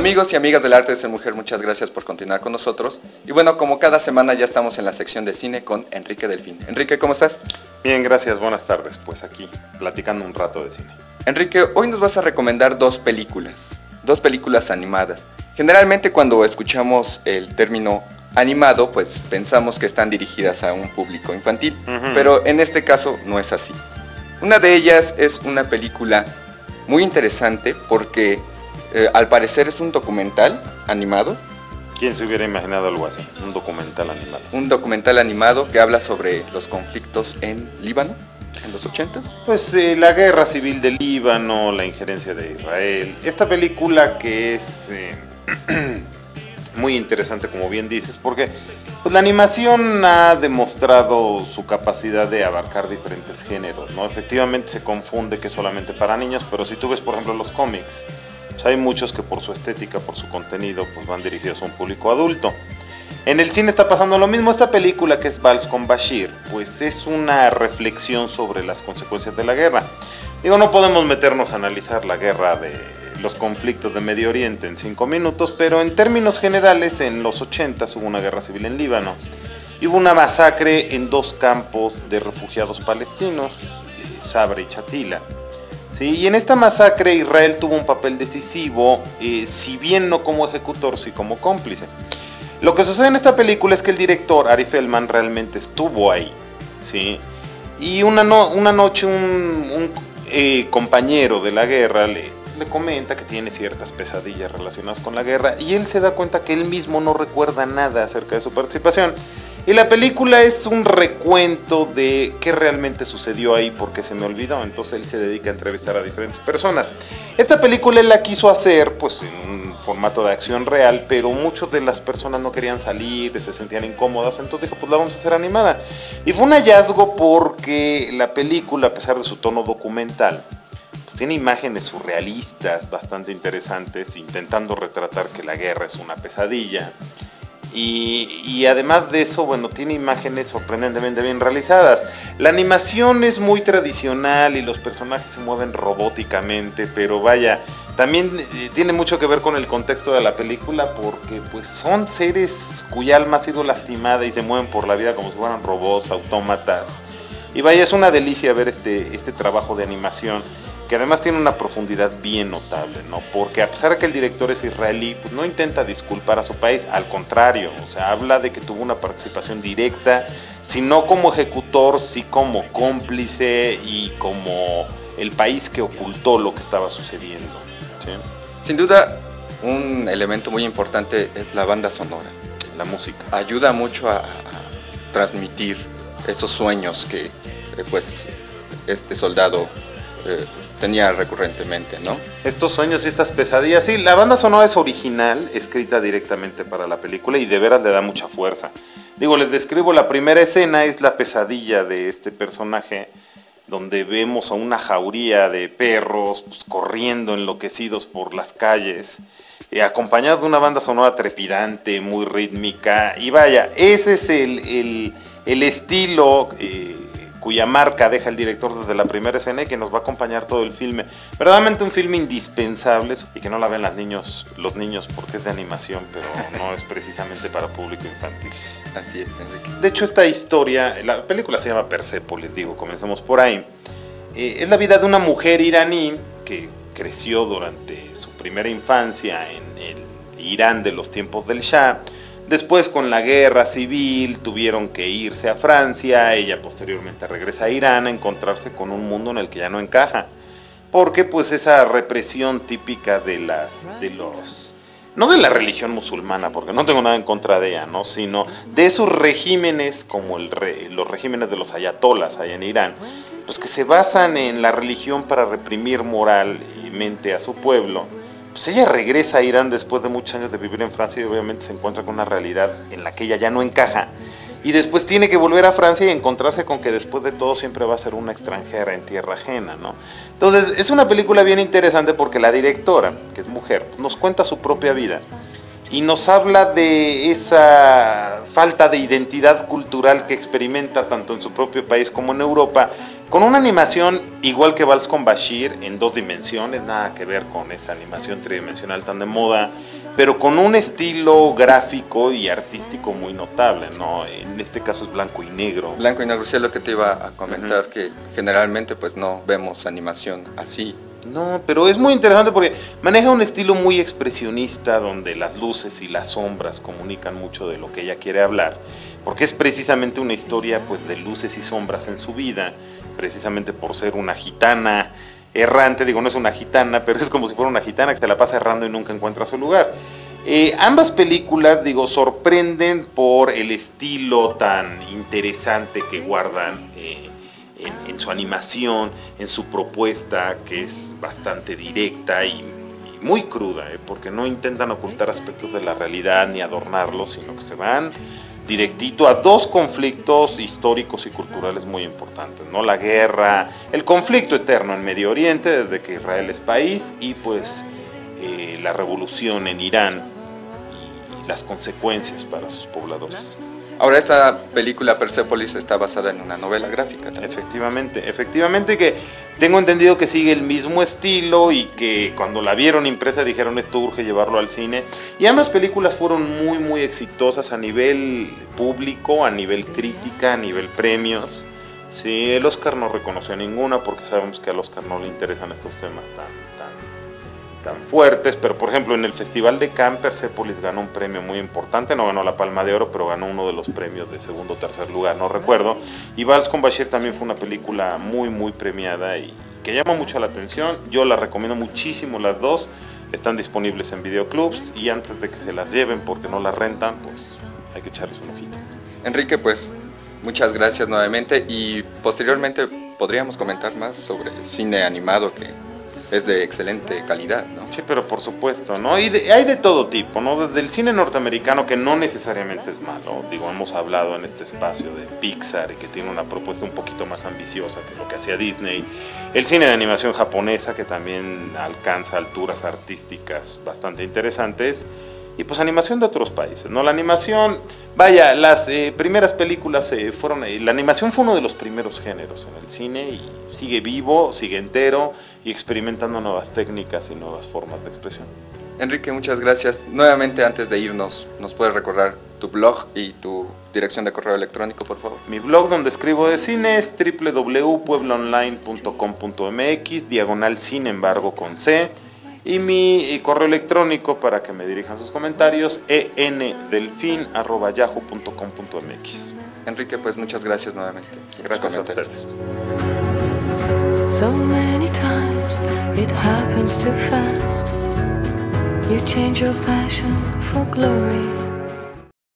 Amigos y amigas del arte de ser mujer, muchas gracias por continuar con nosotros. Y bueno, como cada semana ya estamos en la sección de cine con Enrique Delfín. Enrique, ¿cómo estás? Bien, gracias, buenas tardes. Pues aquí, platicando un rato de cine. Enrique, hoy nos vas a recomendar dos películas animadas. Generalmente cuando escuchamos el término animado, pues pensamos que están dirigidas a un público infantil, pero en este caso no es así. Una de ellas es una película muy interesante porque al parecer es un documental animado. ¿Quién se hubiera imaginado algo así? Un documental animado. Un documental animado que habla sobre los conflictos en Líbano, en los 80s. Pues la guerra civil del Líbano, la injerencia de Israel. Esta película que es muy interesante, como bien dices, porque pues, la animación ha demostrado su capacidad de abarcar diferentes géneros, ¿no? Efectivamente se confunde que es solamente para niños, pero si tú ves, por ejemplo, los cómics, hay muchos que por su estética, por su contenido, pues van dirigidos a un público adulto. En el cine está pasando lo mismo. Esta película, que es Vals con Bashir, pues es una reflexión sobre las consecuencias de la guerra. Digo, no podemos meternos a analizar la guerra de los conflictos de Medio Oriente en 5 minutos, pero en términos generales, en los 80 hubo una guerra civil en Líbano. Y hubo una masacre en 2 campos de refugiados palestinos, Sabra y Chatila. Sí, y en esta masacre Israel tuvo un papel decisivo, si bien no como ejecutor, sí como cómplice. Lo que sucede en esta película es que el director, Ari Feldman, realmente estuvo ahí, ¿sí? Y una noche un compañero de la guerra le comenta que tiene ciertas pesadillas relacionadas con la guerra, y él se da cuenta que él mismo no recuerda nada acerca de su participación. Y la película es un recuento de qué realmente sucedió ahí, porque se me olvidó. Entonces él se dedica a entrevistar a diferentes personas. Esta película él la quiso hacer pues en un formato de acción real, pero muchas de las personas no querían salir, se sentían incómodas, entonces dijo, pues la vamos a hacer animada. Y fue un hallazgo porque la película, a pesar de su tono documental, pues tiene imágenes surrealistas bastante interesantes, intentando retratar que la guerra es una pesadilla. Y además de eso, bueno, tiene imágenes sorprendentemente bien realizadas. La animación es muy tradicional y los personajes se mueven robóticamente, pero vaya, también tiene mucho que ver con el contexto de la película, porque pues son seres cuya alma ha sido lastimada y se mueven por la vida como si fueran robots, autómatas. Y vaya, es una delicia ver este trabajo de animación, que además tiene una profundidad bien notable, ¿no? Porque a pesar de que el director es israelí, pues no intenta disculpar a su país, al contrario, o sea, habla de que tuvo una participación directa, si no como ejecutor, sí como cómplice y como el país que ocultó lo que estaba sucediendo, ¿sí? Sin duda, un elemento muy importante es la banda sonora. La música. Ayuda mucho a transmitir estos sueños que pues este soldado tenía recurrentemente, ¿no? Estos sueños y estas pesadillas, sí, la banda sonora es original, escrita directamente para la película y de veras le da mucha fuerza. Digo, les describo la primera escena, es la pesadilla de este personaje, donde vemos a una jauría de perros pues, corriendo enloquecidos por las calles, acompañados de una banda sonora trepidante, muy rítmica, y vaya, ese es el estilo cuya marca deja el director desde la primera escena y que nos va a acompañar todo el filme. Verdaderamente un filme indispensable y que no la ven los niños porque es de animación, pero no es precisamente para público infantil. Así es, Enrique. De hecho, esta historia, la película se llama Persépolis, digo, comencemos por ahí. Es la vida de una mujer iraní que creció durante su primera infancia en el Irán de los tiempos del Shah. Después, con la guerra civil, tuvieron que irse a Francia. Ella posteriormente regresa a Irán a encontrarse con un mundo en el que ya no encaja. Porque pues esa represión típica no de la religión musulmana, porque no tengo nada en contra de ella, ¿no? Sino de esos regímenes como los regímenes de los ayatolas allá en Irán, pues que se basan en la religión para reprimir moralmente a su pueblo. Pues ella regresa a Irán después de muchos años de vivir en Francia y obviamente se encuentra con una realidad en la que ella ya no encaja. Y después tiene que volver a Francia y encontrarse con que después de todo siempre va a ser una extranjera en tierra ajena, ¿no? Entonces es una película bien interesante porque la directora, que es mujer, nos cuenta su propia vida y nos habla de esa falta de identidad cultural que experimenta tanto en su propio país como en Europa, con una animación igual que Vals con Bashir, en 2 dimensiones, nada que ver con esa animación tridimensional tan de moda, pero con un estilo gráfico y artístico muy notable, ¿no? En este caso es blanco y negro. Blanco y negro, sí es lo que te iba a comentar, que generalmente pues no vemos animación así. No, pero es muy interesante porque maneja un estilo muy expresionista donde las luces y las sombras comunican mucho de lo que ella quiere hablar, porque es precisamente una historia pues de luces y sombras en su vida, precisamente por ser una gitana errante, digo, no es una gitana, pero es como si fuera una gitana que se la pasa errando y nunca encuentra su lugar. Ambas películas, digo, sorprenden por el estilo tan interesante que guardan en su animación, en su propuesta, que es bastante directa y muy cruda, porque no intentan ocultar aspectos de la realidad ni adornarlos, sino que se van directito a 2 conflictos históricos y culturales muy importantes, ¿no? La guerra, el conflicto eterno en Medio Oriente desde que Israel es país, y pues la revolución en Irán y las consecuencias para sus pobladores. Ahora esta película Persepolis está basada en una novela gráfica también. Efectivamente que tengo entendido que sigue el mismo estilo y que cuando la vieron impresa dijeron esto urge llevarlo al cine. Y ambas películas fueron muy exitosas a nivel público, a nivel crítica, a nivel premios. Sí, el Oscar no reconoció ninguna porque sabemos que al Oscar no le interesan estos temas tan fuertes, pero por ejemplo en el Festival de Cannes Persepolis ganó un premio muy importante, no ganó la Palma de Oro, pero ganó uno de los premios de segundo o tercer lugar, no recuerdo. Y Vals con Bashir también fue una película muy premiada y que llama mucho la atención. Yo la recomiendo muchísimo, las 2 están disponibles en videoclubs y antes de que se las lleven porque no las rentan, pues hay que echarles un ojito. Enrique, pues muchas gracias nuevamente, y posteriormente podríamos comentar más sobre cine animado que es de excelente calidad, ¿no? Sí, pero por supuesto, ¿no? Y hay de todo tipo, ¿no? Desde el cine norteamericano, que no necesariamente es malo, digo, hemos hablado en este espacio de Pixar, y que tiene una propuesta un poquito más ambiciosa que lo que hacía Disney, el cine de animación japonesa, que también alcanza alturas artísticas bastante interesantes, y pues animación de otros países, ¿no? La animación, vaya, las primeras películas la animación fue uno de los primeros géneros en el cine y sigue vivo, sigue entero y experimentando nuevas técnicas y nuevas formas de expresión. Enrique, muchas gracias. Nuevamente, antes de irnos, ¿nos puedes recordar tu blog y tu dirección de correo electrónico, por favor? Mi blog donde escribo de cine es www.pueblaonline.com.mx, sin embargo con C. Y mi correo electrónico para que me dirijan sus comentarios, endelfin@yahoo.com.mx. Enrique, pues muchas gracias nuevamente. Gracias a ustedes. So many times it happens too fast. You change your passion for glory.